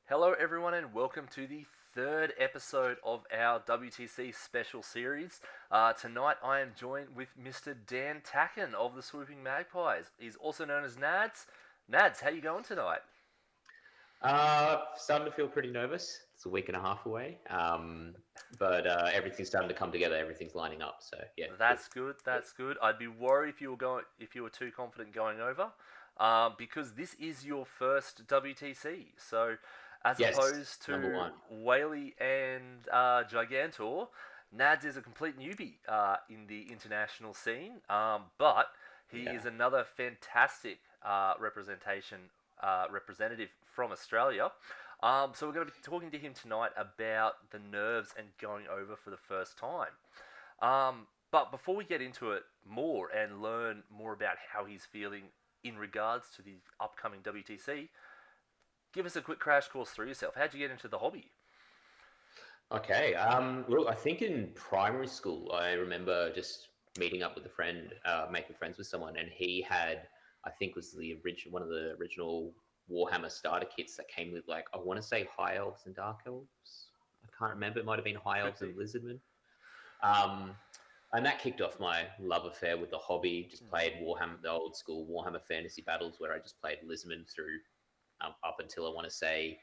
Hello, everyone, and welcome to the third episode of our WTC special series. Tonight, I am joined with Mr. Dan Tacken of the Swooping Magpies. He's also known as Nads. Nads, how you going tonight? Starting to feel pretty nervous. It's a week and a half away, but everything's starting to come together. Everything's lining up. So yeah, good. That's good. That's good. I'd be worried if you were too confident going over, because this is your first WTC. So, as Yes, opposed number to one. Whaley and Gigantor, Nads is a complete newbie in the international scene, but he is Yeah. another fantastic representative from Australia. So we're going to be talking to him tonight about the nerves and going over for the first time. But before we get into it more and learn more about how he's feeling in regards to the upcoming WTC, give us a quick crash course through yourself. How'd you get into the hobby? Okay. Look, I think in primary school, I remember just meeting up with a friend, making friends with someone, and he had, I think, was the original one of the original Warhammer starter kits that came with like I want to say high elves and dark elves. I can't remember. It might have been high Could elves be. and lizardmen. Um, and that kicked off my love affair with the hobby. Just Mm. played Warhammer, the old school Warhammer fantasy battles, where I just played Lizardman through up until I want to say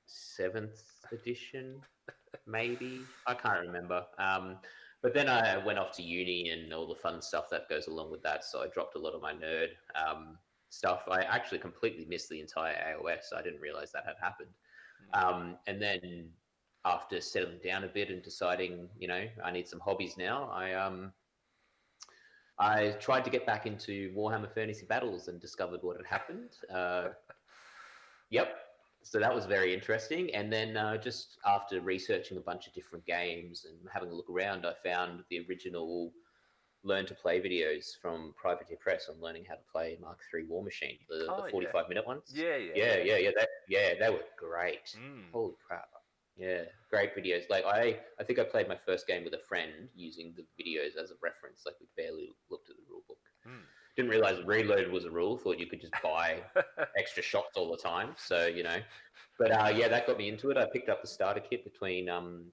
seventh edition, maybe. I can't remember. But then I went off to uni and all the fun stuff that goes along with that. So I dropped a lot of my nerd stuff. I actually completely missed the entire AOS. I didn't realize that had happened. Mm. And then after settling down a bit and deciding, I need some hobbies now, I tried to get back into Warhammer Fantasy Battles and discovered what had happened. Yep. So that was very interesting. And then just after researching a bunch of different games and having a look around, I found the original learn to play videos from Privateer Press on learning how to play Mark III War Machine, the Oh yeah, 45-minute ones. yeah, yeah, Yeah, yeah. yeah, yeah. They were great. Mm. Holy crap. Yeah, great videos. Like I think I played my first game with a friend using the videos as a reference. Like we barely looked at the rule book. Mm. Didn't realize reload was a rule. Thought you could just buy extra shots all the time. So but yeah, that got me into it. I picked up the starter kit between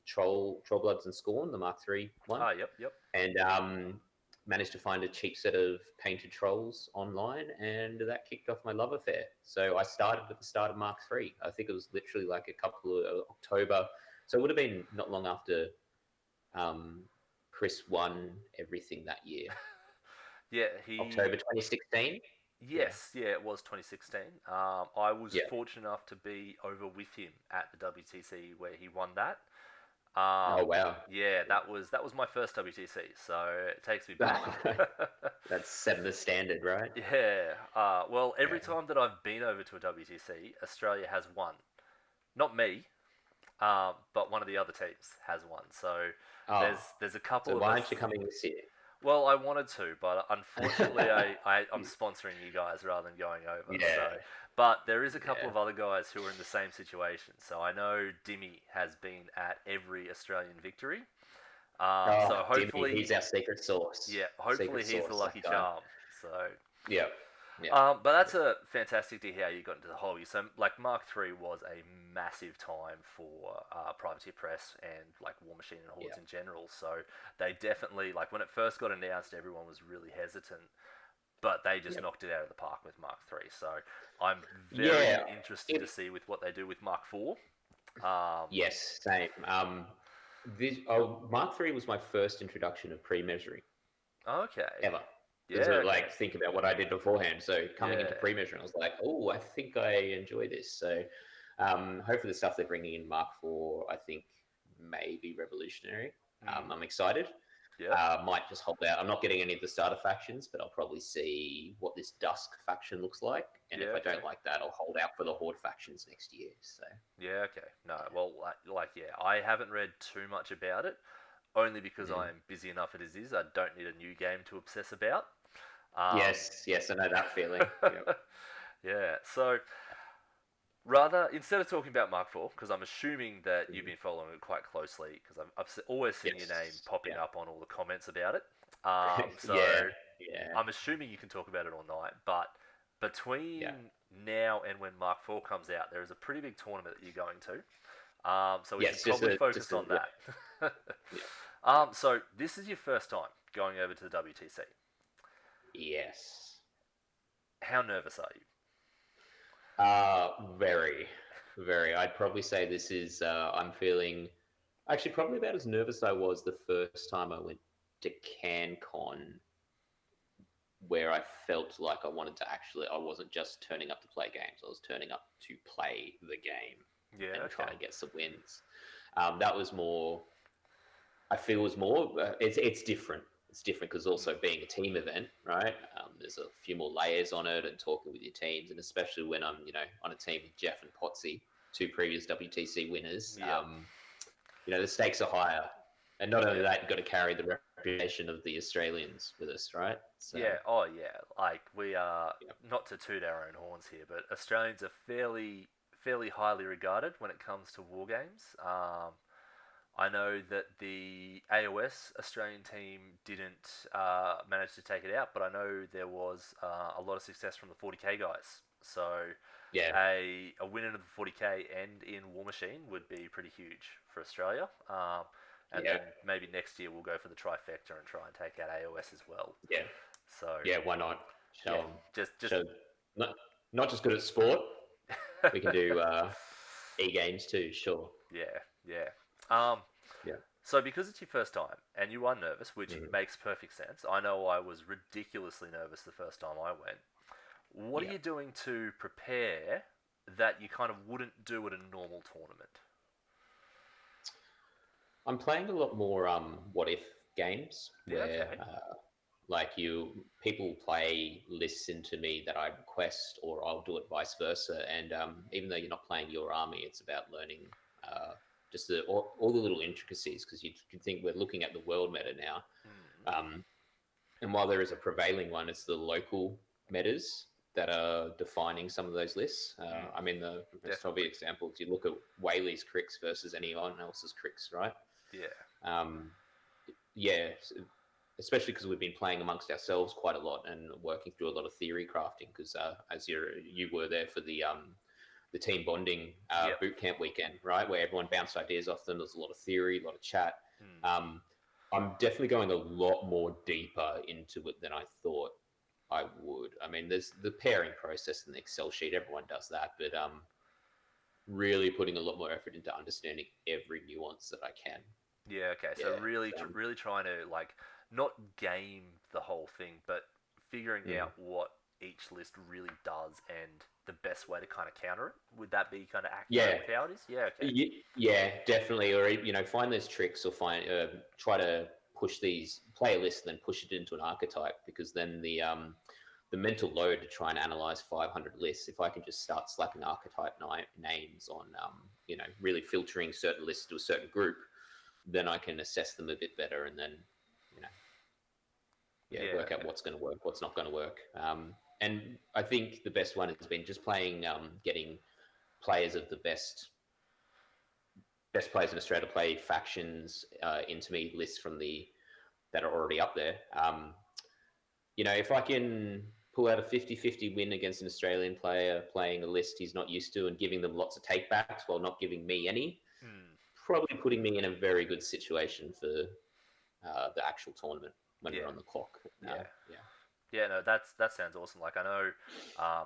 Troll Bloods and Scorn, the Mark III one, Ah, yep, yep. and managed to find a cheap set of painted trolls online, and that kicked off my love affair. So I started at the start of Mark III. I think it was literally like a couple of October. So it would have been not long after um, Chris won everything that year, Yeah, he. October 2016. Yeah, Yes, yeah, it was 2016. I was yeah. fortunate enough to be over with him at the WTC where he won that. Oh wow. Yeah, that was my first WTC, so it takes me back. That's setting the standard, right? Yeah. Well, every Yeah. time that I've been over to a WTC, Australia has won. Not me, but one of the other teams has won. So Oh, there's a so couple of why aren't you us. coming this year? Well, I wanted to, but unfortunately, I'm sponsoring you guys rather than going over. Yeah, So, but there is a couple yeah. of other guys who are in the same situation. So I know Dimmy has been at every Australian victory. So Oh, Dimmy, hopefully, he's our secret sauce. yeah, hopefully Secret he's the sauce, that lucky guy. charm. So, Yeah, yeah, but that's a fantastic to hear how you got into the hobby. So, like Mark III was a massive time for Privateer Press and like War Machine and Hordes yeah, in general. So they definitely like when it first got announced, everyone was really hesitant, but they just yeah. knocked it out of the park with Mark III. So I'm very Yeah, interested to it, see with what they do with Mark IV. Um, yes, same. Mark III was my first introduction of pre-measuring okay, ever. Because yeah, okay, like think about what I did beforehand. So coming into yeah, pre-measuring, I was like, oh, I think I enjoy this. So hopefully the stuff they're bringing in Mark IV, I think may be revolutionary. mm, I'm excited. yep, Might just hold out. I'm not getting any of the starter factions, but I'll probably see what this Dusk faction looks like. And yeah, if I okay. don't like that, I'll hold out for the Horde factions next year. So Yeah, okay. No, well, yeah, I haven't read too much about it, only because mm. I'm busy enough as it is. I don't need a new game to obsess about. Um, Yes, yes, I know that feeling. Yep. yeah, so rather, instead of talking about Mark IV, because I'm assuming that you've Mhm. been following it quite closely, because I've always seen your name Yes. popping Yeah. up on all the comments about it. Yeah. So Yeah. I'm assuming you can talk about it all night, but between Yeah. now and when Mark 4 comes out, there is a pretty big tournament that you're going to. So we should Yes, just probably a focus on yeah, that. yeah, So this is your first time going over to the WTC. yes. How nervous are you? Very, very. I'd probably say this is. I'm feeling actually probably about as nervous as I was the first time I went to CanCon, where I felt like I wanted to actually. I wasn't just turning up to play games. I was turning up to play the game Yeah, and try okay. and get some wins. That was more. I feel was more. It's different. It's different because also being a team event, right? There's a few more layers on it, and talking with your teams, and especially when I'm, on a team with Jeff and Potsy, two previous WTC winners. Yep. The stakes are higher, and not only Yeah. that, you've got to carry the reputation of the Australians with us, right? So, Yeah. Oh, yeah. Like we are yeah, not to toot our own horns here, but Australians are fairly highly regarded when it comes to war games. I know that the AOS Australian team didn't manage to take it out, but I know there was a lot of success from the 40k guys. So yeah, a win in the 40k and in War Machine would be pretty huge for Australia. And yeah, then maybe next year we'll go for the trifecta and try and take out AOS as well. yeah, So yeah. Why not show yeah, them? just Show not not just good at sport. We can do e games too. Sure. yeah, yeah. Um, Yeah. So, because it's your first time and you are nervous, which Mhm. makes perfect sense, I know I was ridiculously nervous the first time I went. What are Yeah. you doing to prepare that you kind of wouldn't do at a normal tournament? I'm playing a lot more what if games Yeah, where okay. like people play lists into me that I request, or I'll do it vice versa. And even though you're not playing your army, it's about learning just all the little intricacies, because you can think we're looking at the world meta now. Mm, Um, and while there is a prevailing one, it's the local metas that are defining some of those lists. I mm, mean, the most definitely. obvious example is you look at Whaley's Cricks versus anyone else's Cricks, right? Yeah. Um, yeah, especially because we've been playing amongst ourselves quite a lot and working through a lot of theory crafting. Because as you were there for the team bonding Yep. boot camp weekend, right, where everyone bounced ideas off them. There's a lot of theory, a lot of chat. Mm, Um, I'm definitely going a lot more deeper into it than I thought I would. I mean, there's the pairing process in the Excel sheet. Everyone does that, but really putting a lot more effort into understanding every nuance that I can. yeah, okay. So Yeah. really, Um, really trying to like not game the whole thing, but figuring mm. out what each list really does and the best way to kind of counter it. Would that be kind of accurate Yeah, with how it is? Yeah, okay. Yeah, definitely. Or find those tricks, or try to push these play a list and then push it into an archetype, because then the mental load to try and analyze 500 lists. If I can just start slapping archetype names on, really filtering certain lists to a certain group, then I can assess them a bit better, and then you know, yeah, Yeah, work out okay. what's going to work, what's not going to work. And I think the best one has been just playing, getting players of the best players in Australia to play factions into me lists from the that are already up there. If I can pull out a 50-50 win against an Australian player playing a list he's not used to and giving them lots of takebacks while not giving me any, Hmm. probably putting me in a very good situation for the actual tournament when we're Yeah, on the clock. yeah. Yeah. Yeah, no, that sounds awesome. Like I know,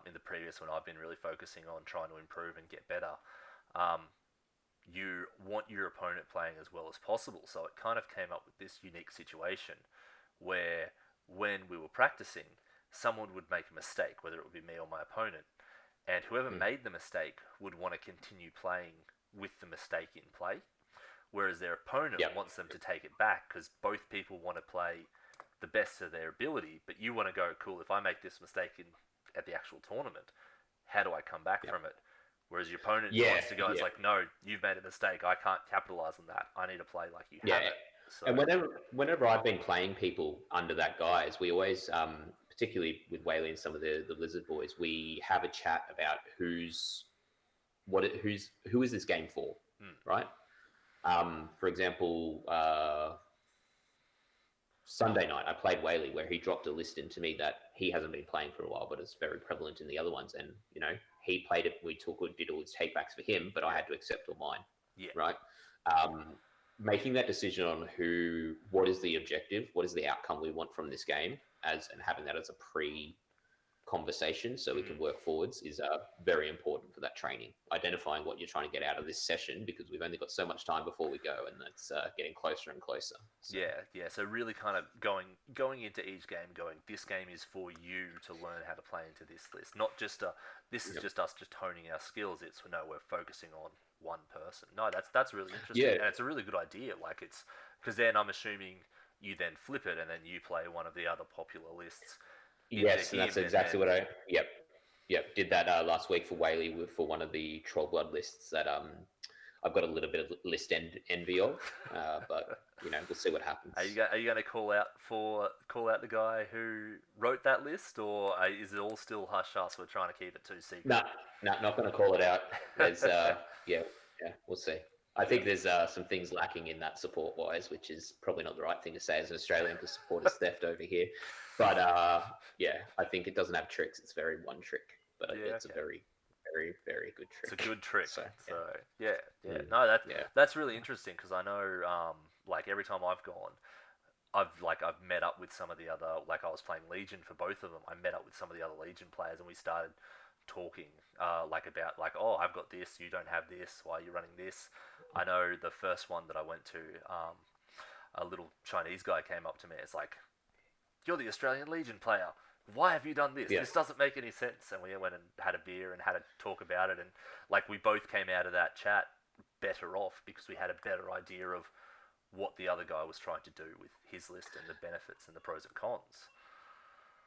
in the previous one, I've been really focusing on trying to improve and get better. Um, you want your opponent playing as well as possible, so it kind of came up with this unique situation where when we were practicing, someone would make a mistake, whether it would be me or my opponent, and whoever Mm. made the mistake would want to continue playing with the mistake in play, whereas their opponent Yep. wants them to take it back because both people want to play the best of their ability, but you want to go, cool, if I make this mistake at the actual tournament, how do I come back Yep. from it? Whereas your opponent Yeah. wants to go, it's Yeah. like, no, you've made a mistake. I can't capitalize on that. I need to play like you Yeah. haven't. So, And whenever I've been playing people under that guise, we always, particularly with Whaley and some of the Lizard boys, we have a chat about who is this game for, mm, right? For example, Sunday night, I played Whaley, where he dropped a list into me that he hasn't been playing for a while, but it's very prevalent in the other ones. And, he played it. We did all his takebacks for him, but I had to accept all mine. Yeah. Right. Making that decision on what is the objective, what is the outcome we want from this game, and having that as a conversation so we can work forwards is very important for that training. Identifying what you're trying to get out of this session, because we've only got so much time before we go, and that's getting closer and closer. So. Yeah. So really kind of going into each game, this game is for you to learn how to play into this list. Not just this is just us just honing our skills. It's we're focusing on one person. No, that's really interesting, and it's a really good idea. Like it's because then I'm assuming you then flip it and then you play one of the other popular lists. Yes, and that's exactly what I. Yep. Did that last week for Whaley for one of the Troll Blood lists that I've got a little bit of list envy of, but we'll see what happens. Are you going to call out the guy who wrote that list, or is it all still hush hush? We're trying to keep it too secret. No, not going to call it out. There's we'll see. I think there's some things lacking in that support-wise, which is probably not the right thing to say as an Australian because support is theft over here. But I think it doesn't have tricks. It's very one trick, but it's a very, very, very good trick. It's a good trick. So yeah. No, that's really interesting because I know, like every time I've gone, I've met up with some of the other, like I was playing Legion for both of them. I met up with some of the other Legion players and we started talking about oh, I've got this, you don't have this, why are you running this? I know the first one that I went to, a little Chinese guy came up to me. It's like, you're the Australian Legion player. Why have you done this? This doesn't make any sense. And we went and had a beer and had a talk about it. And we both came out of that chat better off because we had a better idea of what the other guy was trying to do with his list and the benefits and the pros and cons.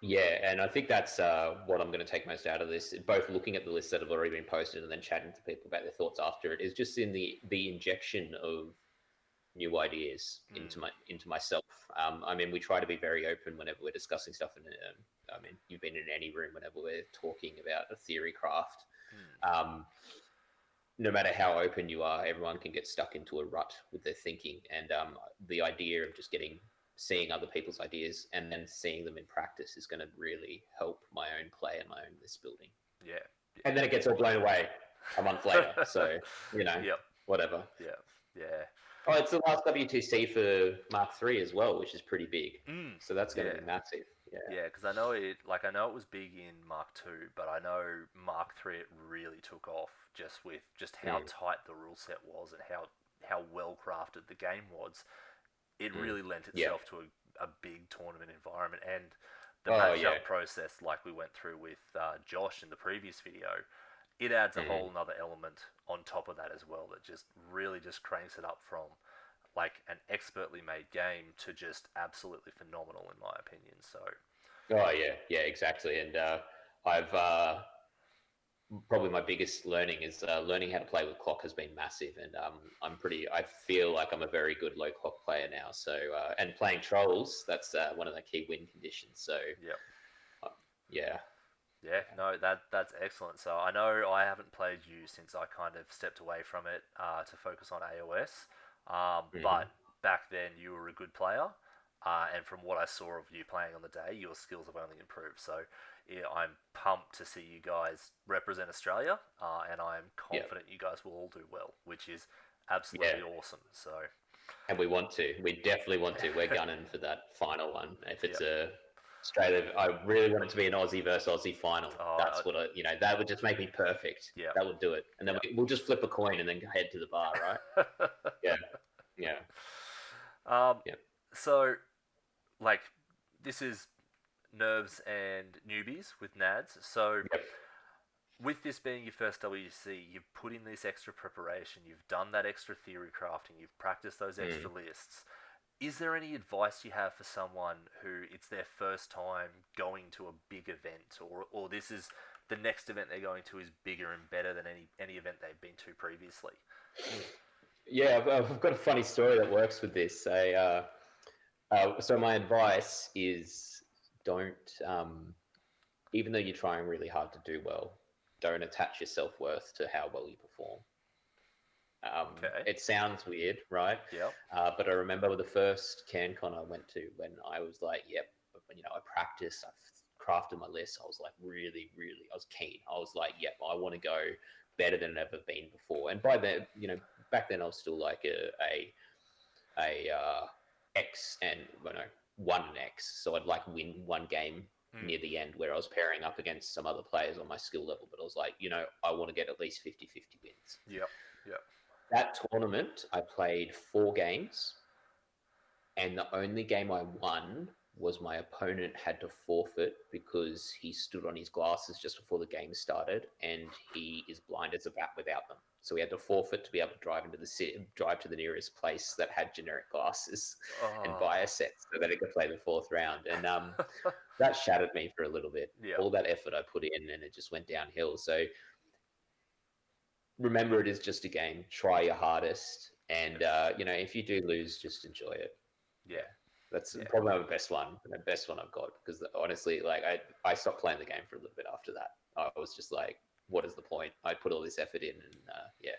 Yeah, and I think that's what I'm going to take most out of this. Both looking at the lists that have already been posted and then chatting to people about their thoughts after it is just in the injection of new ideas into myself. I mean, we try to be very open whenever we're discussing stuff. And I mean, you've been in any room whenever we're talking about a theory craft. No matter how open you are, everyone can get stuck into a rut with their thinking. And the idea of just seeing other people's ideas and then seeing them in practice is going to really help my own play and my own list building. Yeah. And then it gets all blown away a month later. So, whatever. Yeah. Oh, it's the last WTC for Mark III as well, which is pretty big. So that's going to be massive. Yeah, because I know it was big in Mark II, but I know Mark III it really took off just with how tight the rule set was and how well crafted the game was. It really lent itself to a big tournament environment, and the matchup process, like we went through with Josh in the previous video, it adds a whole nother element on top of that as well that just really just cranks it up from an expertly made game to just absolutely phenomenal in my opinion. So exactly. And I've probably my biggest learning is learning how to play with clock has been massive, and I feel like I'm a very good low clock player now. So and playing trolls, that's one of the key win conditions. So no, that's excellent. So I know I haven't played you since I kind of stepped away from it to focus on AOS. But back then you were a good player, and from what I saw of you playing on the day, your skills have only improved. So I'm pumped to see you guys represent Australia, and I'm confident you guys will all do well, which is absolutely awesome. So, and we definitely want to. We're gunning for that final one. If it's Australia, I really want it to be an Aussie versus Aussie final. That's what that would just make me perfect. Yeah, that would do it. And then we'll just flip a coin and then head to the bar, right? So, this is Nerves and Newbies with Nads. So, with this being your first WTC, you've put in this extra preparation, you've done that extra theory crafting, you've practiced those extra lists. Is there any advice you have for someone who it's their first time going to a big event, or this is the next event they're going to is bigger and better than any event they've been to previously? Yeah, I've got a funny story that works with this. So my advice is don't, even though you're trying really hard to do well, don't attach your self-worth to how well you perform. Okay. It sounds weird, right? Yep. But I remember the first CanCon I went to when I was like, yep, I practiced, I've crafted my list. I was like really, really, I was keen. I was like, yep, I want to go better than I've ever been before. And by then, back then I was still like a X and one X. So I'd like win one game Mm. near the end where I was pairing up against some other players on my skill level. But I was like, I want to get at least 50-50 wins. Yep. Yep. That tournament, I played 4 games, and the only game I won was my opponent had to forfeit because he stood on his glasses just before the game started, and he is blind as a bat without them. So he had to forfeit to be able to drive to the nearest place that had generic glasses, and Oh. buy a set so that he could play the fourth round. And that shattered me for a little bit. Yep. All that effort I put in, and it just went downhill. So remember, it is just a game. Try your hardest, and Yes. if you do lose, just enjoy it. Yeah. Yeah, that's Yeah. probably my best one, the best one I've got. Because honestly, like I stopped playing the game for a little bit after that. I was just like, what is the point? I put all this effort in, and yeah.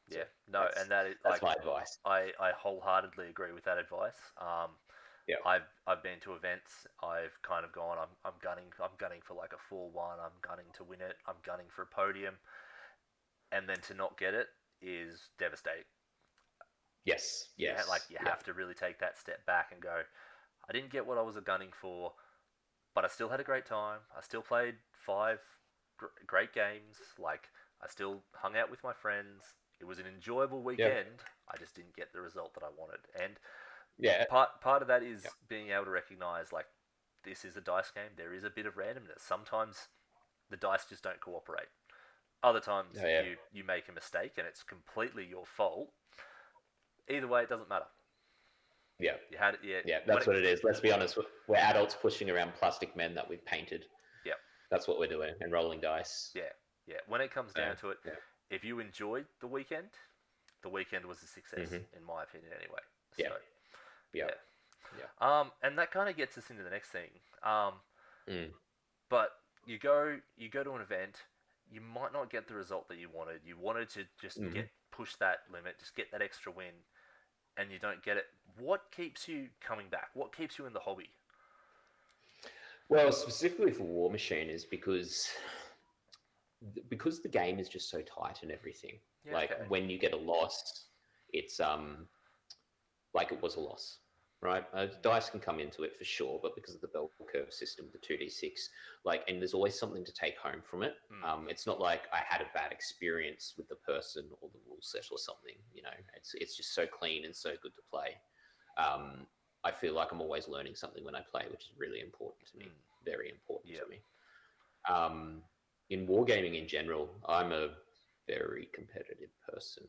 So Yeah. No, and that is that's like my advice. I wholeheartedly agree with that advice. Yeah. I've been to events. I've kind of gone. I'm gunning for like a 4-1. I'm gunning to win it. I'm gunning for a podium, and then to not get it is devastating. Yes. Yeah, like Yes. you Yeah. have to really take that step back and go. I didn't get what I was gunning for, but I still had a great time. I still played 5 great games. Like I still hung out with my friends. It was an enjoyable Yeah. weekend. I just didn't get the result that I wanted. And Yeah. part of that Yeah. is being able to recognize like this is a dice game. There is a bit of randomness. Sometimes the dice just don't cooperate. Other times Oh, yeah. you make a mistake and it's completely your fault. Either way, it doesn't matter. Yeah. You had it. Yeah. Yeah. That's what it is. Let's be honest. We're adults pushing around plastic men that we've painted. Yeah. That's what we're doing, and rolling dice. Yeah. Yeah. When it comes down to it, Yeah. if you enjoyed the weekend was a success Mm-hmm. in my opinion. Anyway. Yeah. So Yeah. yeah. Yeah. And that kind of gets us into the next thing. Mm. But you go to an event, you might not get the result that you wanted. You wanted to just Mm-hmm. push that limit, just get that extra win, and you don't get it. What keeps you coming back? What keeps you in the hobby? Well, specifically for War Machine is because the game is just so tight and everything. Yeah, Like okay. when you get a loss, it's like it was a loss, right? Dice can come into it for sure, but because of the bell curve system, the 2d6, and there's always something to take home from it. It's not like I had a bad experience with the person or the rule set or something. It's just so clean and so good to play. I feel like I'm always learning something when I play, which is really important to me. Very important Yep. to me. In wargaming in general, I'm a very competitive person.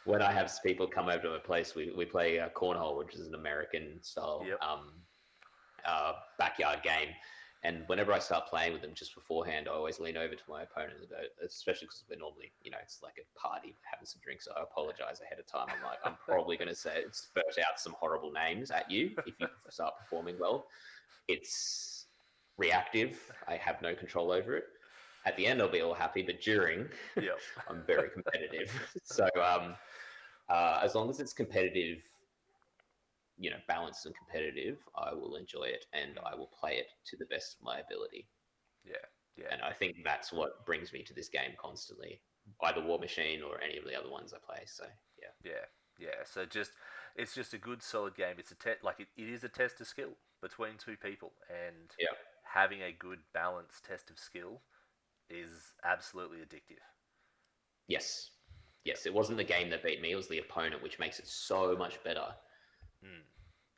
When I have people come over to my place, we play cornhole, which is an American style Yep. backyard game. And whenever I start playing with them just beforehand, I always lean over to my opponent, especially because we're normally, it's like a party having some drinks. So I apologize ahead of time. I'm like, I'm probably going to spurt out some horrible names at you if you start performing well. It's reactive. I have no control over it. At the end, I'll be all happy, but during, Yep. I'm very competitive. So as long as it's competitive, balanced and competitive, I will enjoy it and I will play it to the best of my ability. Yeah. Yeah. And I think that's what brings me to this game constantly, either War Machine or any of the other ones I play. So yeah. Yeah. Yeah. So it's just a good solid game. It's a it is a test of skill between two people, and Yeah. having a good balanced test of skill is absolutely addictive. Yes. Yes. It wasn't the game that beat me, it was the opponent, which makes it so much better. Mm.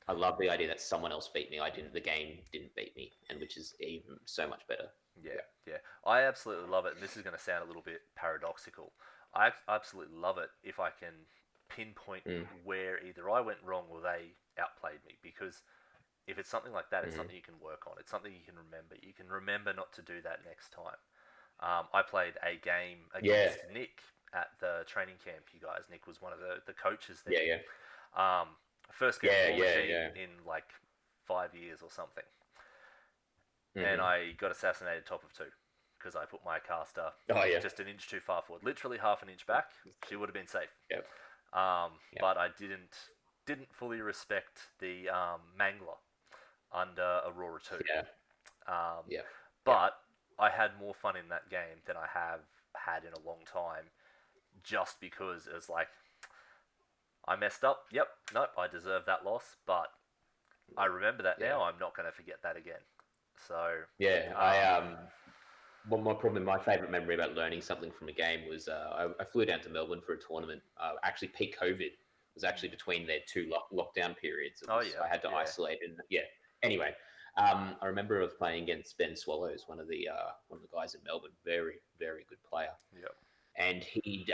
I love the idea that someone else beat me. The game didn't beat me, and which is even so much better. Yeah, yeah. I absolutely love it, and this is going to sound a little bit paradoxical. I absolutely love it if I can pinpoint where either I went wrong or they outplayed me, because if it's something like that, it's something you can work on. It's something you can remember. You can remember not to do that next time. I played a game against Nick at the training camp. You guys, Nick was one of the coaches there. Yeah, First game of War Machine in like 5 years or something. And I got assassinated top of 2. because I put my caster Oh yeah. just an inch too far forward, literally half an inch back. She would have been safe. Yep. Yep. But I didn't fully respect the Mangler under Aurora 2. Yeah. Um, Yep. Yep. but I had more fun in that game than I have had in a long time, just because it was like, I messed up. Yep, nope, I deserve that loss, but I remember that Yeah. now. I'm not going to forget that again. So Yeah. Well, my favorite memory about learning something from a game was I flew down to Melbourne for a tournament. Actually, peak COVID was actually between their two lockdown periods. Oh yeah, I had to yeah. isolate, and yeah. Anyway, I remember I was playing against Ben Swallows, one of the guys in Melbourne, very very good player. Yep. And he'd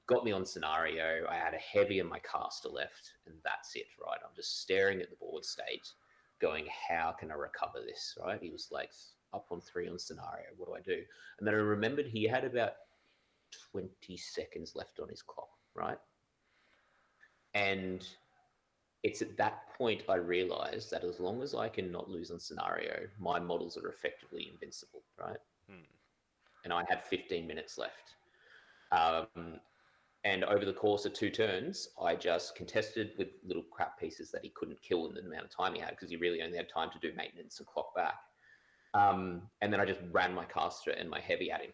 got me on scenario. I had a heavy and my caster left, and that's it, right? I'm just staring at the board state, going, how can I recover this, right? He was like, up on 3 on scenario. What do I do? And then I remembered he had about 20 seconds left on his clock, right? And it's at that point I realized that as long as I can not lose on scenario, my models are effectively invincible, right? And I had 15 minutes left. And over the course of 2 turns, I just contested with little crap pieces that he couldn't kill in the amount of time he had, because he really only had time to do maintenance and clock back. And then I just ran my caster and my heavy at him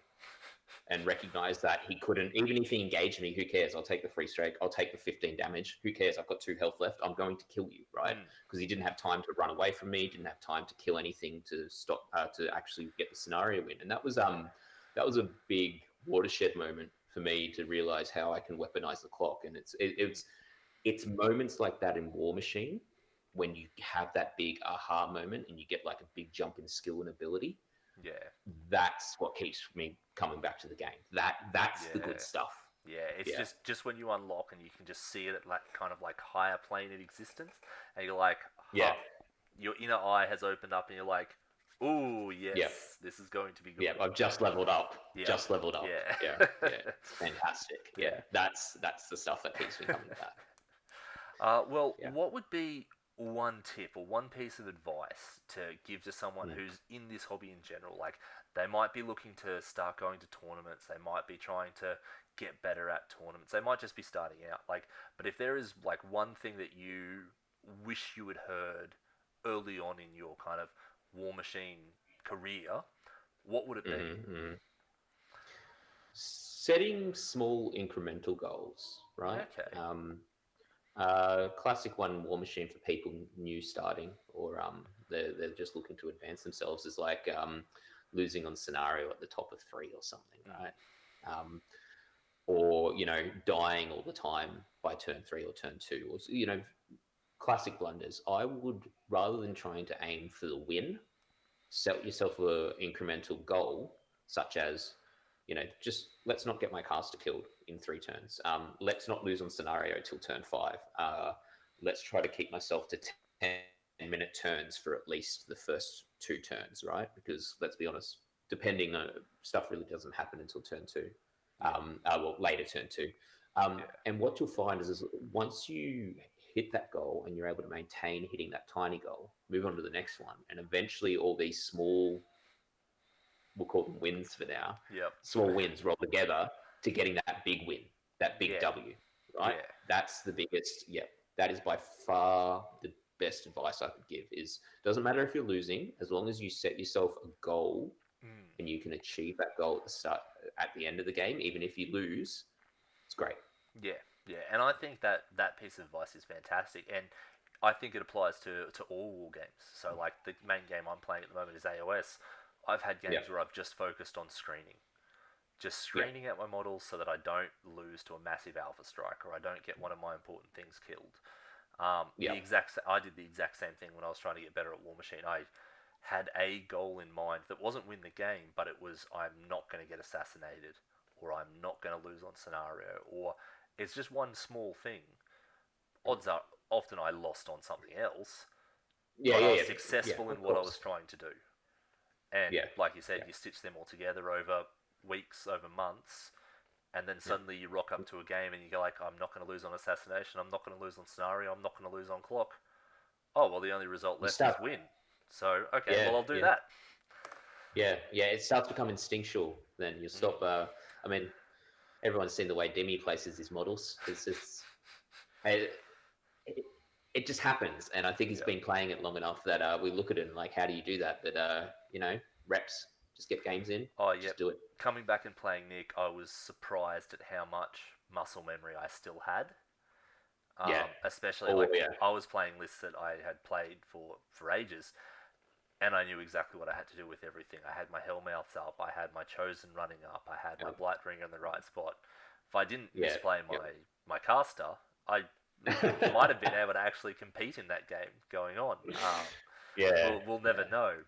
and recognized that he couldn't, even if he engaged me, who cares? I'll take the free strike. I'll take the 15 damage. Who cares? I've got 2 health left. I'm going to kill you, right? Because he didn't have time to run away from me, didn't have time to kill anything to stop, to actually get the scenario win. And that was a big watershed moment for me to realize how I can weaponize the clock. And it's moments like that in War Machine when you have that big aha moment and you get like a big jump in skill and ability. Yeah. That's what keeps me coming back to the game. That's the good stuff. Yeah, it's just when you unlock and you can just see it at like kind of like higher plane of existence, and you're like, your inner eye has opened up, and you're like, ooh, yes, this is going to be good. Yeah, I've just leveled up. Yeah. Just leveled up. Yeah. It's fantastic. Yeah, that's the stuff that keeps me coming back. What would be one tip or one piece of advice to give to someone who's in this hobby in general? Like, they might be looking to start going to tournaments, they might be trying to get better at tournaments, they might just be starting out. Like, but if there is like one thing that you wish you had heard early on in your kind of War Machine career, what would it be? Setting small incremental goals, right? Okay. Classic one War Machine for people new starting, or they're just looking to advance themselves, is like losing on scenario at the top of 3 or something, right? Or dying all the time by turn 3 or turn 2, or classic blunders. I would, rather than trying to aim for the win, set yourself an incremental goal, such as, just let's not get my caster killed in 3 turns. Let's not lose on scenario till turn 5. Let's try to keep myself to 10-minute turns for at least the first 2 turns, right? Because let's be honest, depending on stuff really doesn't happen until turn 2. Later turn 2. And what you'll find is once you hit that goal and you're able to maintain hitting that tiny goal, move on to the next one, and eventually all these small, we'll call them wins for now, small wins roll together to getting that big win, that big W, right? That's the biggest. That is by far the best advice I could give. Is, doesn't matter if you're losing, as long as you set yourself a goal and you can achieve that goal at the start, at the end of the game, even if you lose, it's great. Yeah, and I think that piece of advice is fantastic, and I think it applies to all war games. So, like, the main game I'm playing at the moment is AOS. I've had games where I've just focused on screening. Just screening out my models so that I don't lose to a massive alpha strike, or I don't get one of my important things killed. I did the exact same thing when I was trying to get better at War Machine. I had a goal in mind that wasn't win the game, but it was, I'm not going to get assassinated, or I'm not going to lose on scenario, or it's just one small thing. Odds are often I lost on something else, but I was successful in what I was trying to do. And like you said, you stitch them all together over weeks, over months, and then suddenly you rock up to a game and you go like, I'm not going to lose on assassination, I'm not going to lose on scenario, I'm not going to lose on clock. Oh, well, the only result left is win. So, okay, well, I'll do that. Yeah, yeah, it starts to become instinctual. Then you stop. I mean, everyone's seen the way Demi places his models. It, it, it just happens, and I think he's Yeah. been playing it long enough that we look at it and like, how do you do that? But reps, just get games in, Oh, yep. just do it. Coming back and playing Nick, I was surprised at how much muscle memory I still had. Yeah. Especially Oh like yeah. I was playing lists that I had played for ages, and I knew exactly what I had to do with everything. I had my Hellmouths up, I had my Chosen running up, I had my Yep. Blightbringer in the right spot. If I didn't Yeah. misplay Yep. my caster, I might have been able to actually compete in that game going on. Yeah. We'll never Yeah. know,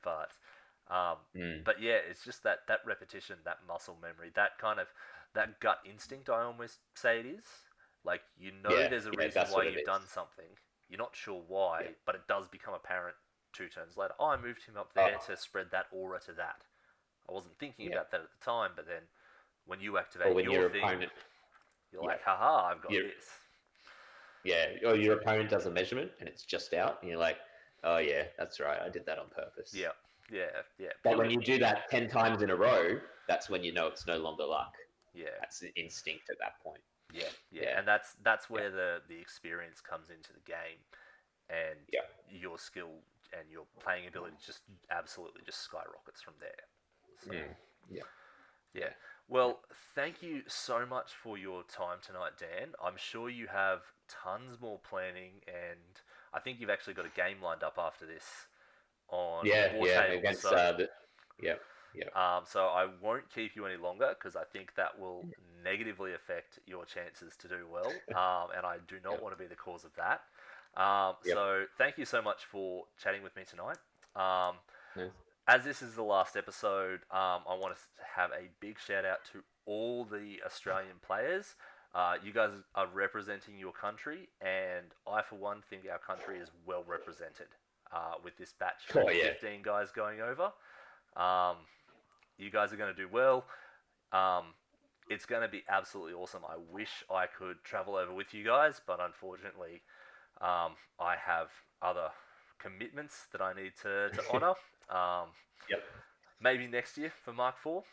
um, Mm. but yeah, it's just that repetition, that muscle memory, that kind of that gut instinct. I almost say it is like Yeah. there's a Yeah. reason That's why what it you've done is. something. You're not sure why, Yeah. but it does become apparent two turns later. Oh, I moved him up there Oh, to spread that aura to that. I wasn't thinking yeah. about that at the time, but then when you Or activate when your your thing, opponent, you're yeah, like, haha, I've got your this. yeah, or your opponent does a measurement and it's just out, and you're like, oh yeah, that's right, I did that on purpose. Yeah, yeah. But when Purely, you do that 10 times in a row, that's when you know it's no longer luck. yeah. That's the instinct at that point. Yeah, Yeah, and that's yeah, where the experience comes into the game, and yeah. your skill and your playing ability just absolutely just skyrockets from there. So Mm, yeah, yeah, yeah, yeah. well, thank you so much for your time tonight, Dan. I'm sure you have tons more planning, and I think you've actually got a game lined up after this on Yeah, War yeah, Tables. against yeah, yeah, So I won't keep you any longer because I think that will negatively affect your chances to do well, and I do not yep, want to be the cause of that. yep. So thank you so much for chatting with me tonight. Um, Nice. as this is the last episode, I want to have a big shout out to all the Australian players. You guys are representing your country, and I, for one, think our country is well represented with this batch Oh of yeah, 15 guys going over. Um, you guys are going to do well. Um, it's going to be absolutely awesome. I wish I could travel over with you guys, but unfortunately, I have other commitments that I need to honor. Um, yep, maybe next year for Mark IV,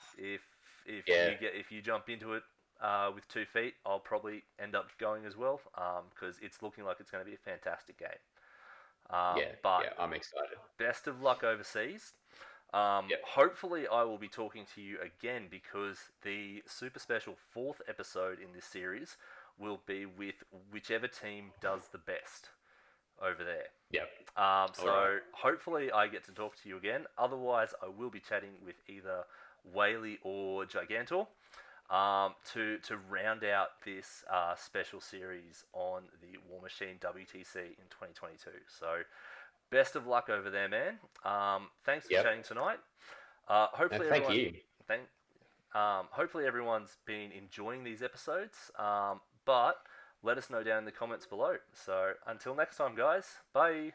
yeah, if you jump into it with 2 feet, I'll probably end up going as well because it's looking like it's going to be a fantastic game. yeah, But yeah. I'm excited. best of luck overseas. Yep. Hopefully, I will be talking to you again because the super special fourth episode in this series will be with whichever team does the best over there. Yep. All right. So hopefully, I get to talk to you again. Otherwise, I will be chatting with either Whaley or Gigantor to round out this special series on the War Machine WTC in 2022. So best of luck over there, man. Thanks for Yep. chatting tonight. No, Hopefully thank everyone, you. thank, hopefully everyone's been enjoying these episodes. But let us know down in the comments below. So until next time, guys. Bye.